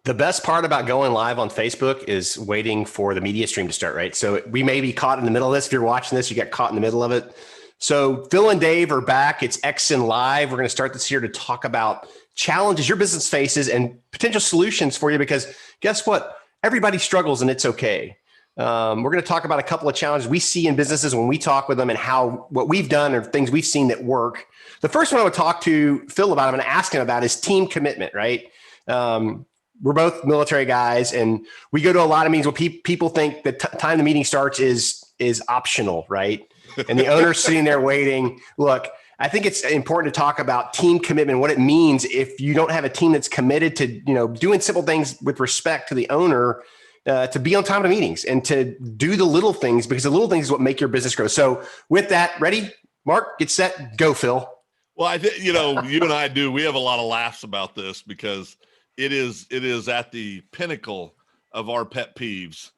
The best part about going live on Facebook is waiting for the media stream to start, right? So we may be caught in the middle of this. If you're watching this, you get caught in the middle of it. So Phil and Dave are back. It's EXSIN Live. We're going to start this here to talk about challenges your business faces and potential solutions for you, because guess what? Everybody struggles and it's okay. We're going to talk about a couple of challenges we see in businesses when we talk with them and how what we've done or things we've seen that work. The first one I would talk to Phil about, I'm going to ask him about, is team commitment, right? We're both military guys, and we go to a lot of meetings where people think the time the meeting starts is optional, right? And the owner's sitting there waiting. Look, I think it's important to talk about team commitment, what it means if you don't have a team that's committed to, doing simple things with respect to the owner, to be on time to meetings and to do the little things, because the little things is what make your business grow. So with that, ready, Mark, get set, go, Phil. Well, I think, you and I we have a lot of laughs about this because it is at the pinnacle of our pet peeves.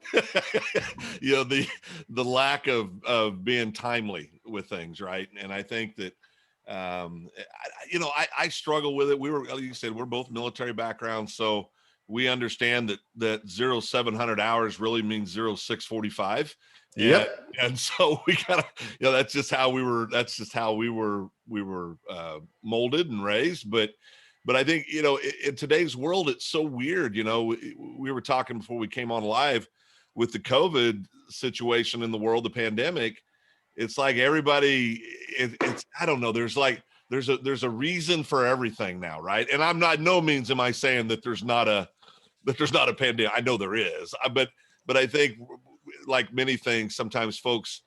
The lack of being timely with things, right? And I think that I struggle with it. Like you said, we're both military backgrounds, so we understand that 0700 hours really means 0645. Yep. And so we gotta, that's just how we were molded and raised. But I think, in today's world, it's so weird. We were talking before we came on live with the COVID situation in the world, the pandemic. It's like everybody, I don't know. There's a reason for everything now, right? And I'm not, no means am I saying that there's not a pandemic. I know there is, but I think, like many things, sometimes folks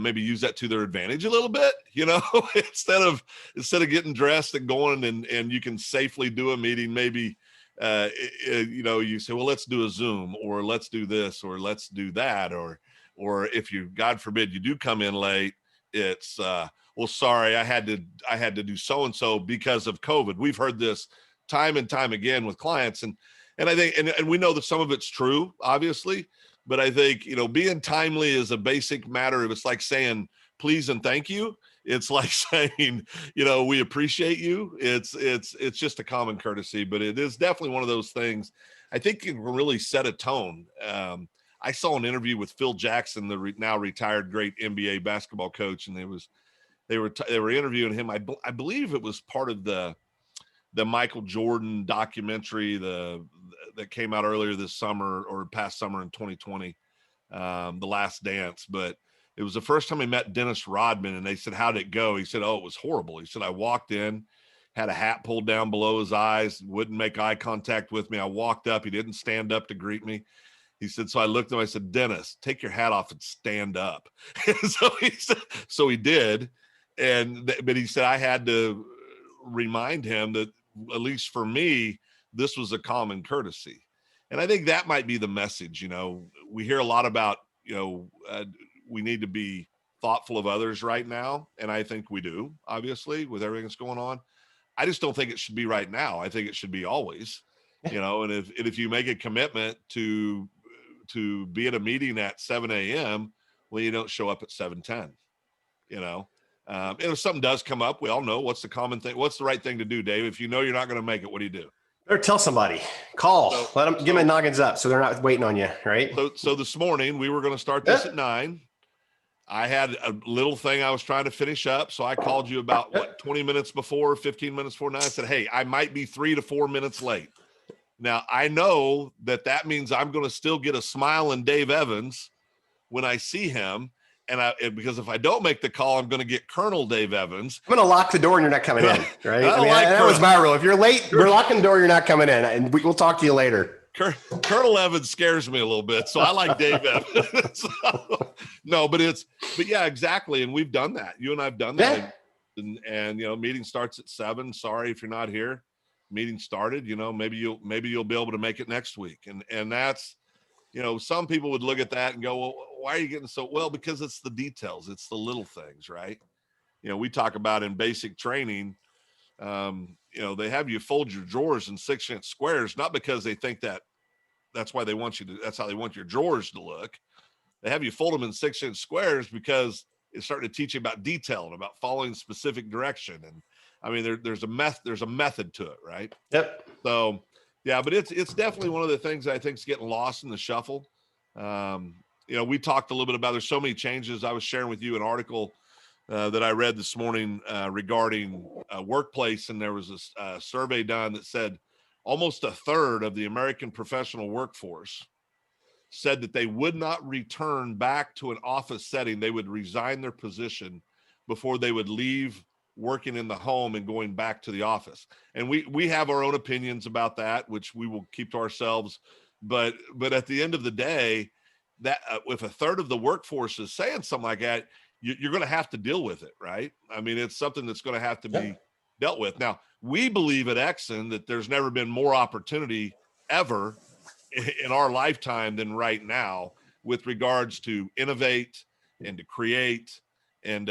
maybe use that to their advantage a little bit, instead of getting dressed and going and you can safely do a meeting. Maybe, you say, well, let's do a Zoom, or let's do this, or let's do that. Or if you, God forbid, you do come in late, it's, well, sorry, I had to do so-and-so because of COVID. We've heard this time and time again with clients. And I think, and we know that some of it's true, obviously, but I think, being timely is a basic matter. It's like saying please and thank you. It's like saying, we appreciate you. It's just a common courtesy, but it is definitely one of those things I think can really set a tone. I saw an interview with Phil Jackson, the now retired great NBA basketball coach, and they were interviewing him. I believe it was part of the Michael Jordan documentary, that came out earlier this summer or past summer in 2020, The Last Dance. But it was the first time he met Dennis Rodman, and they said, how'd it go? He said, oh, it was horrible. He said, I walked in, had a hat pulled down below his eyes, wouldn't make eye contact with me. I walked up, he didn't stand up to greet me. He said, so I looked at him, I said, Dennis, take your hat off and stand up. So he did. But he said, I had to remind him that, at least for me, this was a common courtesy. And I think that might be the message. We hear a lot about, we need to be thoughtful of others right now. And I think we do, obviously, with everything that's going on. I just don't think it should be right now. I think it should be always, and if you make a commitment to be at a meeting at 7 a.m., well, you don't show up at 7:10, and if something does come up, we all know what's the common thing. What's the right thing to do, Dave? If you know you're not going to make it, what do you do? Or tell somebody, call, let them, give them noggins up so they're not waiting on you, right? So this morning we were going to start this at 9. I had a little thing I was trying to finish up. So I called you about 20 minutes before, 15 minutes before 9. I said, hey, I might be 3 to 4 minutes late. Now I know that means I'm going to still get a smile in Dave Evans when I see him. And because if I don't make the call, I'm going to get Colonel Dave Evans. I'm going to lock the door and you're not coming in, right? That was my rule. If you're late, we're locking the door, you're not coming in. And we'll talk to you later. Colonel Evans scares me a little bit. So I like Dave Evans. But yeah, exactly. And we've done that. You and I've done that. Yeah. And meeting starts at 7. Sorry if you're not here. Meeting started, maybe you'll be able to make it next week. And that's, some people would look at that and go, well, why are you getting so well? Because it's the details. It's the little things, right? We talk about in basic training, they have you fold your drawers in 6-inch squares, not because they think that's why they want you to, that's how they want your drawers to look. They have you fold them in 6-inch squares because it's starting to teach you about detail and about following specific direction. And I mean, there's a method to it, right? Yep. So Yeah, but it's definitely one of the things I think is getting lost in the shuffle. We talked a little bit about, there's so many changes. I was sharing with you an article that I read this morning regarding workplace, and there was a survey done that said almost a third of the American professional workforce said that they would not return back to an office setting. They would resign their position before they would leave working in the home and going back to the office. And we have our own opinions about that, which we will keep to ourselves. But at the end of the day, that if a third of the workforce is saying something like that, you're going to have to deal with it, right? I mean, it's something that's going to have to be dealt with. Now, we believe at EXSIN that there's never been more opportunity ever in our lifetime than right now with regards to innovate and to create and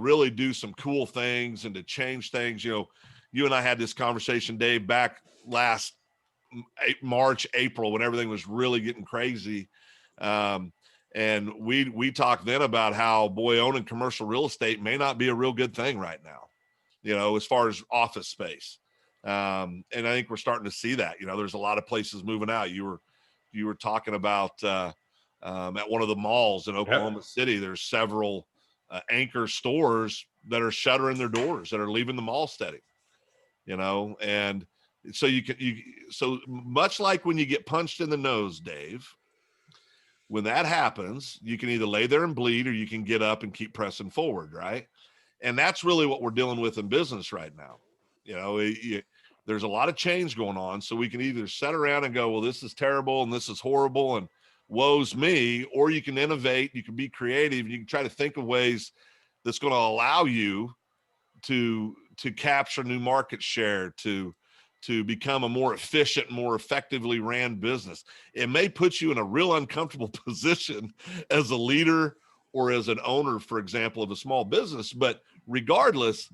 really do some cool things and to change things. You and I had this conversation, Dave, back last March, April, when everything was really getting crazy. And we talked then about how, boy, owning commercial real estate may not be a real good thing right now, as far as office space. And I think we're starting to see that. There's a lot of places moving out. You were talking about at one of the malls in Oklahoma City, there's several anchor stores that are shuttering their doors, that are leaving the mall setting, and so so much like when you get punched in the nose, Dave, when that happens, you can either lay there and bleed or you can get up and keep pressing forward, right? And that's really what we're dealing with in business right now. There's a lot of change going on, so we can either sit around and go, well, this is terrible and this is horrible and woe's me, or you can innovate, you can be creative, and you can try to think of ways that's going to allow you to capture new market share, to become a more efficient, more effectively ran business. It may put you in a real uncomfortable position as a leader or as an owner, for example, of a small business. But regardless,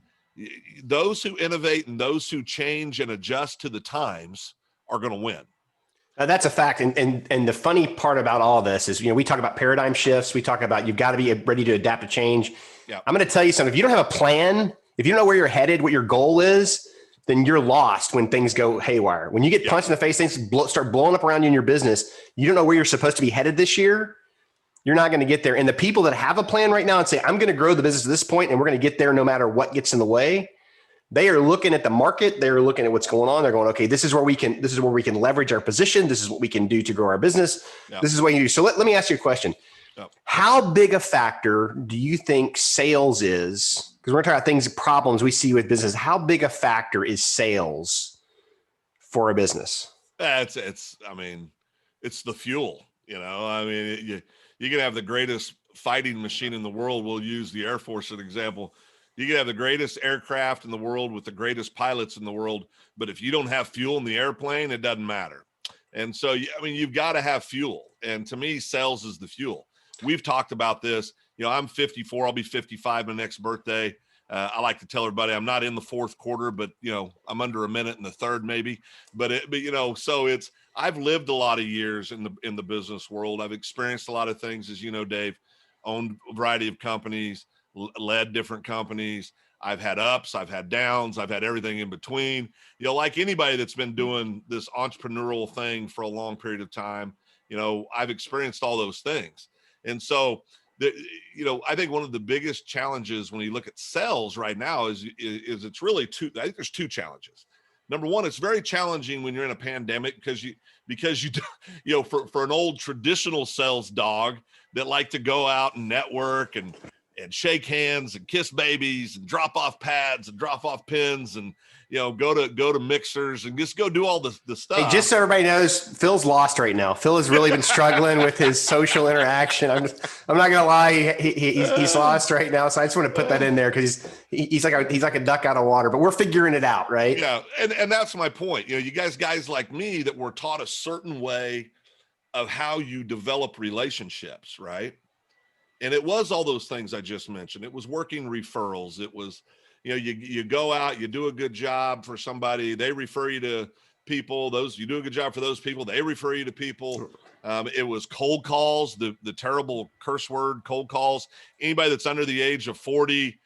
those who innovate and those who change and adjust to the times are going to win. That's a fact. And the funny part about all this is, we talk about paradigm shifts. We talk about you've got to be ready to adapt to change. Yeah. I'm going to tell you something. If you don't have a plan, if you don't know where you're headed, what your goal is, then you're lost when things go haywire. When you get punched in the face, things start blowing up around you in your business. You don't know where you're supposed to be headed this year. You're not going to get there. And the people that have a plan right now and say, I'm going to grow the business to this point and we're going to get there no matter what gets in the way, they are looking at the market. They're looking at what's going on. They're going, okay, this is where we can leverage our position. This is what we can do to grow our business. Yep. This is what you do. So let me ask you a question. Yep. How big a factor do you think sales is? Because we're talking about things, problems we see with business. How big a factor is sales for a business? It's the fuel, you can have the greatest fighting machine in the world. We'll use the Air Force as an example. You can have the greatest aircraft in the world with the greatest pilots in the world, but if you don't have fuel in the airplane, it doesn't matter. And so, you've got to have fuel. And to me, sales is the fuel. We've talked about this. I'm 54. I'll be 55 my next birthday. I like to tell everybody I'm not in the fourth quarter, but I'm under a minute in the third maybe. So I've lived a lot of years in the business world. I've experienced a lot of things, as you know, Dave. Owned a variety of companies, led different companies. I've had ups, I've had downs, I've had everything in between. Like anybody that's been doing this entrepreneurial thing for a long period of time, I've experienced all those things. And so, I think one of the biggest challenges when you look at sales right now is it's really I think there's two challenges. Number one, it's very challenging when you're in a pandemic because you for an old traditional sales dog that like to go out and network and shake hands and kiss babies and drop off pads and drop off pins and go to mixers and just go do all the stuff. Hey, just so everybody knows, Phil's lost right now. Phil has really been struggling with his social interaction. I'm not gonna lie, he's lost right now. So I just want to put that in there because he's like a duck out of water. But we're figuring it out, right? Yeah, and that's my point. You guys like me that were taught a certain way of how you develop relationships, right? And it was all those things I just mentioned. It was working referrals. It was, you go out, you do a good job for somebody, they refer you to people. You do a good job for those people, they refer you to people. It was cold calls, the terrible curse word, cold calls. Anybody that's under the age of 40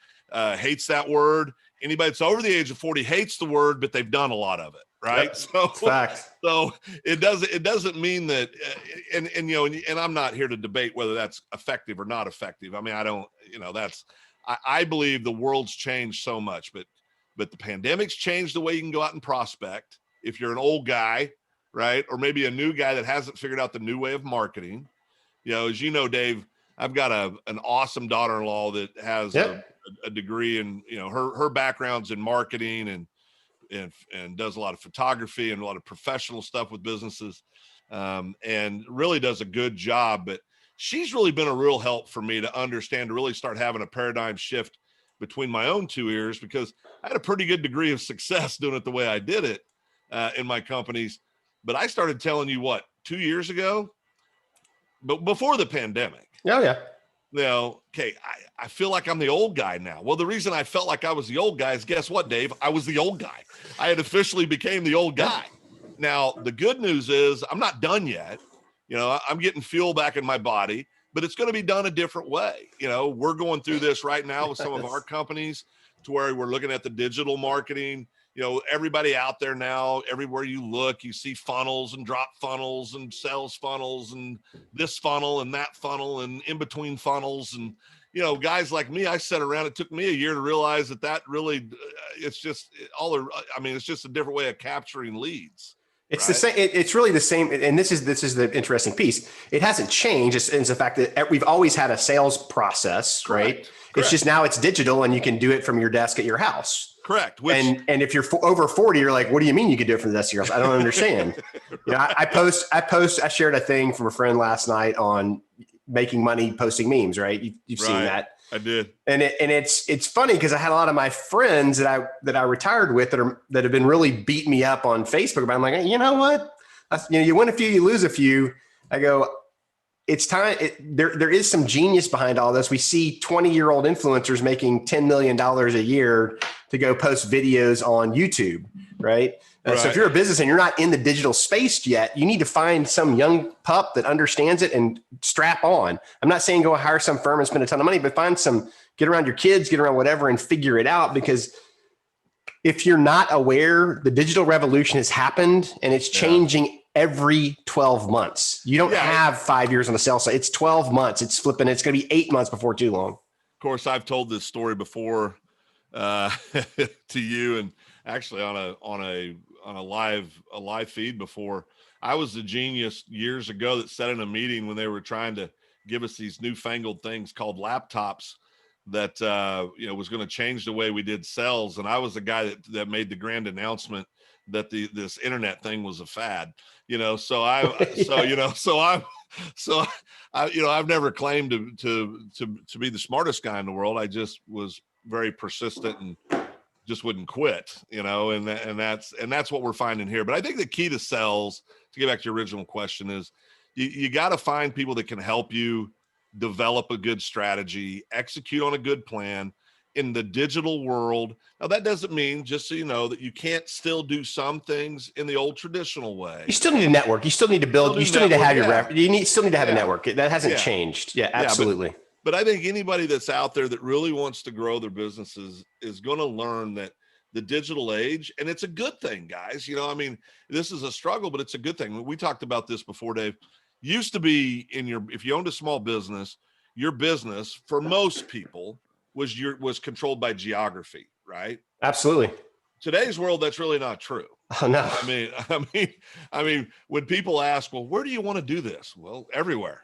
hates that word. Anybody that's over the age of 40 hates the word, but they've done a lot of it. right? Yep. So, Fact. so it doesn't mean that, and I'm not here to debate whether that's effective or not effective. I mean, I don't, I believe the world's changed so much, but the pandemic's changed the way you can go out and prospect. If you're an old guy, right, or maybe a new guy that hasn't figured out the new way of marketing, as you know, Dave, I've got an awesome daughter-in-law that has a degree in, her background's in marketing and does a lot of photography and a lot of professional stuff with businesses, and really does a good job. But she's really been a real help for me to understand, to really start having a paradigm shift between my own two ears, because I had a pretty good degree of success doing it the way I did it in my companies. But I started telling you 2 years ago, but before the pandemic. Oh, yeah. Okay, I feel like I'm the old guy now. Well, the reason I felt like I was the old guy is, guess what, Dave? I was the old guy. I had officially became the old guy. Now, the good news is I'm not done yet. I'm getting fuel back in my body, but it's going to be done a different way. We're going through this right now with some of our companies, to where we're looking at the digital marketing. Everybody out there now, everywhere you look, you see funnels and drop funnels and sales funnels and this funnel and that funnel and in between funnels. And, guys like me, I sat around, it took me a year to realize that really, it's just it's just a different way of capturing leads. It's the same. It's really the same. And this is the interesting piece. It hasn't changed. It's the fact that we've always had a sales process, right? Correct. It's just now it's digital and you can do it from your desk at your house. Correct. And if you're over 40, you're like, what do you mean you can do it from the desk of your house? I don't understand. I shared a thing from a friend last night on making money posting memes, right? You've seen that. I did. And it's funny because I had a lot of my friends that I retired with that have been really beating me up on Facebook. But I'm like, hey, you know what? You win a few, you lose a few. I go, it's time. There is some genius behind all this. We see 20-year-old influencers making $10 million a year to go post videos on YouTube, right? So if you're a business and you're not in the digital space yet, you need to find some young pup that understands it and strap on. I'm not saying go hire some firm and spend a ton of money, but get around your kids, get around whatever and figure it out. Because if you're not aware, the digital revolution has happened and it's changing every 12 months. You don't have 5 years on the sell side. It's 12 months. It's flipping. It's going to be 8 months before too long. Of course, I've told this story before to you, and actually on a live feed before. I was the genius years ago that sat in a meeting when they were trying to give us these newfangled things called laptops that was going to change the way we did sales. And I was the guy that made the grand announcement that this internet thing was a fad. I've never claimed to be the smartest guy in the world. I just was very persistent and just wouldn't quit, and that's what we're finding here. But I think the key to sales, to get back to your original question, is you got to find people that can help you develop a good strategy, execute on a good plan in the digital world. Now, that doesn't mean, just so you know, that you can't still do some things in the old traditional way. You still need a network. You still need to build. You still need to have your still need to have a network. That hasn't changed. Yeah, absolutely. But I think anybody that's out there that really wants to grow their businesses is going to learn that the digital age, and it's a good thing, guys. This is a struggle, but it's a good thing. We talked about this before, Dave. Used to be if you owned a small business, your business for most people was controlled by geography, right? Absolutely. Today's world, that's really not true. Oh, no. I mean, when people ask, well, where do you want to do this? Well, everywhere.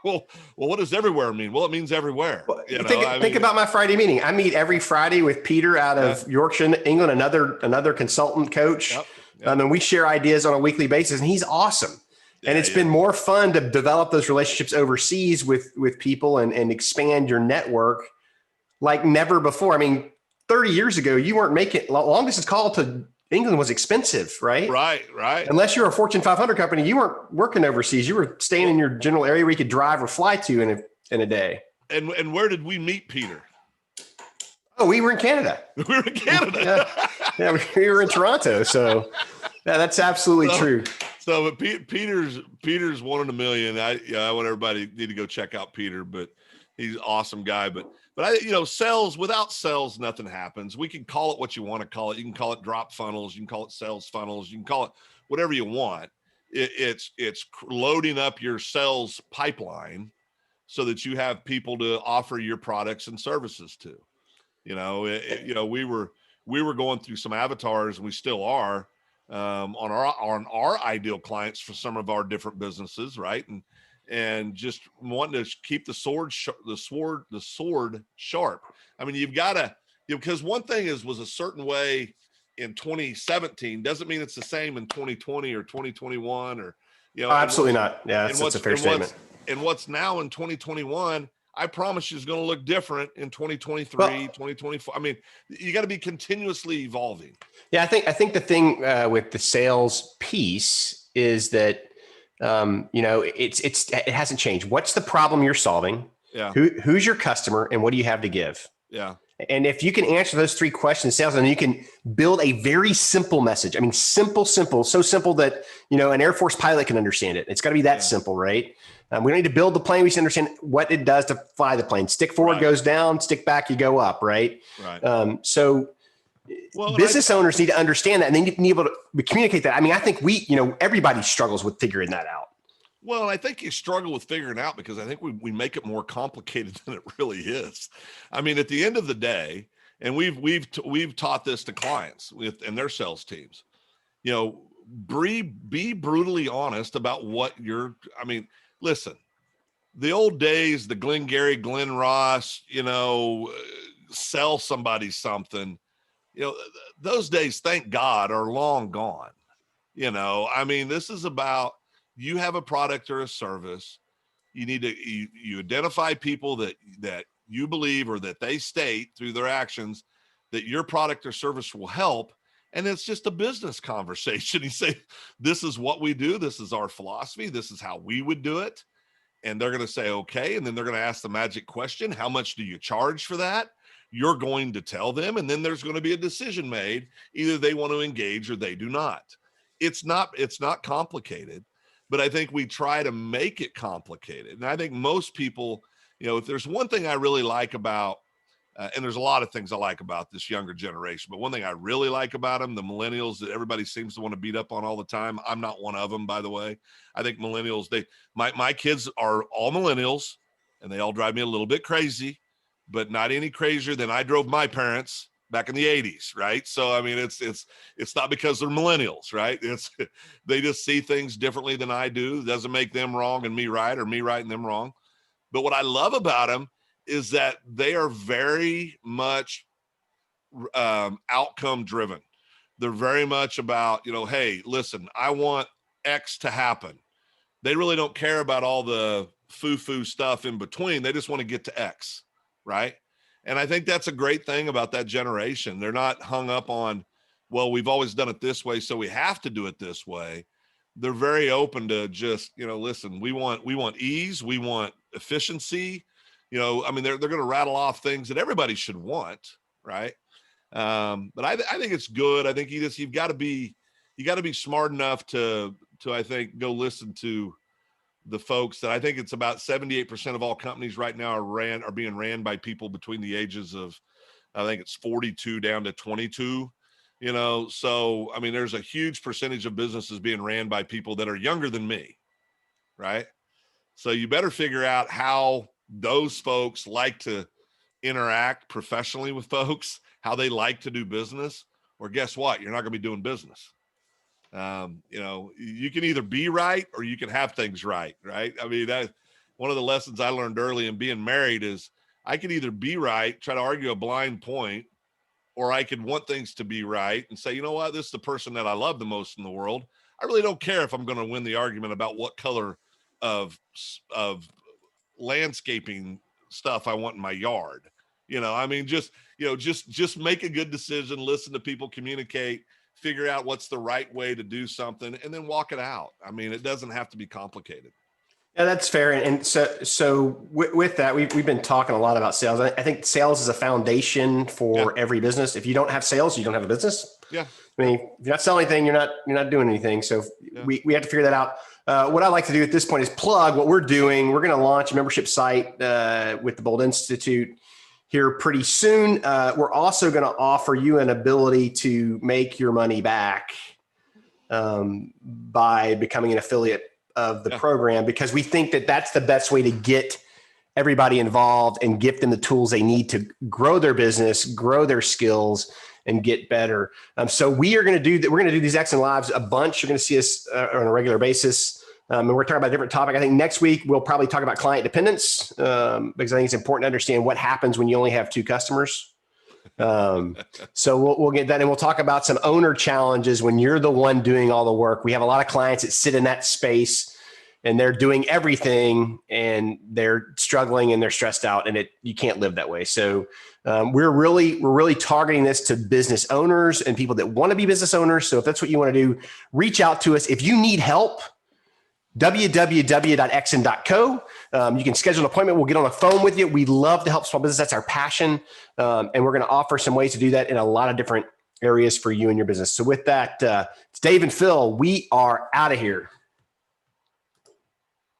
Well, what does everywhere mean? Well, it means everywhere. Well, think about my Friday meeting. I meet every Friday with Peter out of Yorkshire, England, another consultant coach. Yep. And we share ideas on a weekly basis, and he's awesome. And it's been more fun to develop those relationships overseas with people and expand your network like never before. 30 years ago, you weren't making long distance call to England was expensive, right? Right. Unless you're a Fortune 500 company, you weren't working overseas. You were staying in your general area where you could drive or fly to in a day. And where did we meet Peter? Oh, we were in Canada. We were in Canada. We were in Toronto. So that's absolutely true. So, but Peter's one in a million. I want everybody need to go check out Peter, but He's an awesome guy, but sales, without sales, nothing happens. We can call it what you want to call it. You can call it drop funnels. You can call it sales funnels. You can call it whatever you want. It's loading up your sales pipeline so that you have people to offer your products and services to. We were going through some avatars, and we still are, on our ideal clients for some of our different businesses, right? And just wanting to keep the sword sharp. I mean, you've got to, because one thing was a certain way in 2017 doesn't mean it's the same in 2020 or 2021 or, absolutely not. Yeah, that's a fair statement. And what's now in 2021, I promise you is going to look different in 2023, 2024. I meed you got to be continuously evolving. Yeah, I think the thing with the sales piece is that it hasn't changed. What's the problem you're solving? Yeah. Who's your customer, and what do you have to give? Yeah. And if you can answer those three questions, sales, and you can build a very simple message. I mean, simple, so simple that an Air Force pilot can understand it. It's got to be that simple, right? We don't need to build the plane. We just understand what it does to fly the plane. Stick forward goes down, stick back, you go up, right? Right. So business owners need to understand that, and they need to be able to communicate that. I mean, I think everybody struggles with figuring that out. Well, I think you struggle with figuring out because I think we make it more complicated than it really is. I mean, at the end of the day, and we've taught this to clients and their sales teams, be brutally honest about what listen, the old days, the Glengarry, Glen Ross, sell somebody something, those days, thank God, are long gone. This is about, you have a product or a service. You need to, you identify people that you believe, or that they state through their actions, that your product or service will help. And it's just a business conversation. You say, this is what we do. This is our philosophy. This is how we would do it. And they're going to say, okay. And then they're going to ask the magic question. How much do you charge for that? You're going to tell them. And then there's going to be a decision made. Either they want to engage or they do not. It's not complicated, but I think we try to make it complicated. And I think most people, if there's one thing I really like about, and there's a lot of things I like about this younger generation, but one thing I really like about them, the millennials that everybody seems to want to beat up on all the time. I'm not one of them, by the way. I think millennials, my kids are all millennials, and they all drive me a little bit crazy, but not any crazier than I drove my parents back in the 80s. Right. So, I mean, it's not because they're millennials, right? They just see things differently than I do. It doesn't make them wrong and me right, or me right and them wrong. But what I love about them is that they are very much outcome driven. They're very much about, hey, listen, I want X to happen. They really don't care about all the foo-foo stuff in between. They just want to get to X, right? And I think that's a great thing about that generation. They're not hung up on, well, we've always done it this way, so we have to do it this way. They're very open to just, listen, we want ease, we want efficiency. They're going to rattle off things that everybody should want, right? But I think it's good. I think you've got to be smart enough to I think go listen to the folks that I think it's about 78% of all companies right now are being ran by people between the ages of, I think it's 42 down to 22. So there's a huge percentage of businesses being ran by people that are younger than me, right? So you better figure out how those folks like to interact professionally with folks, how they like to do business, or guess what? You're not going to be doing business. You can either be right or you can have things right. Right. That one of the lessons I learned early in being married is I could either be right, try to argue a blind point, or I could want things to be right and say, you know what, this is the person that I love the most in the world. I really don't care if I'm going to win the argument about what color of landscaping stuff I want in my yard. Just make a good decision, listen to people, communicate, figure out what's the right way to do something, and then walk it out. It doesn't have to be complicated. Yeah, that's fair. And so with that, we've been talking a lot about sales. I think sales is a foundation Yeah. for every business. If you don't have sales, you don't have a business. Yeah. I mean, if you're not selling anything, you're not doing anything. So Yeah. we have to figure that out. What I like to do at this point is plug what we're doing. We're going to launch a membership site with the Bold Institute here pretty soon. We're also going to offer you an ability to make your money back by becoming an affiliate of the program, because we think that that's the best way to get everybody involved and give them the tools they need to grow their business, grow their skills, and get better. So we are going to do that. We're going to do these EXSIN Lives a bunch. You're going to see us on a regular basis. And we're talking about a different topic. I think next week we'll probably talk about client dependence because I think it's important to understand what happens when you only have 2 customers. So we'll get that, and we'll talk about some owner challenges when you're the one doing all the work. We have a lot of clients that sit in that space and they're doing everything and they're struggling and they're stressed out, and you can't live that way. So we're really targeting this to business owners and people that want to be business owners. So if that's what you want to do, reach out to us. If you need help, www.exsin.co. You can schedule an appointment. We'll get on the phone with you. We love to help small business. That's our passion. And we're going to offer some ways to do that in a lot of different areas for you and your business. So with that, it's Dave and Phil. We are out of here.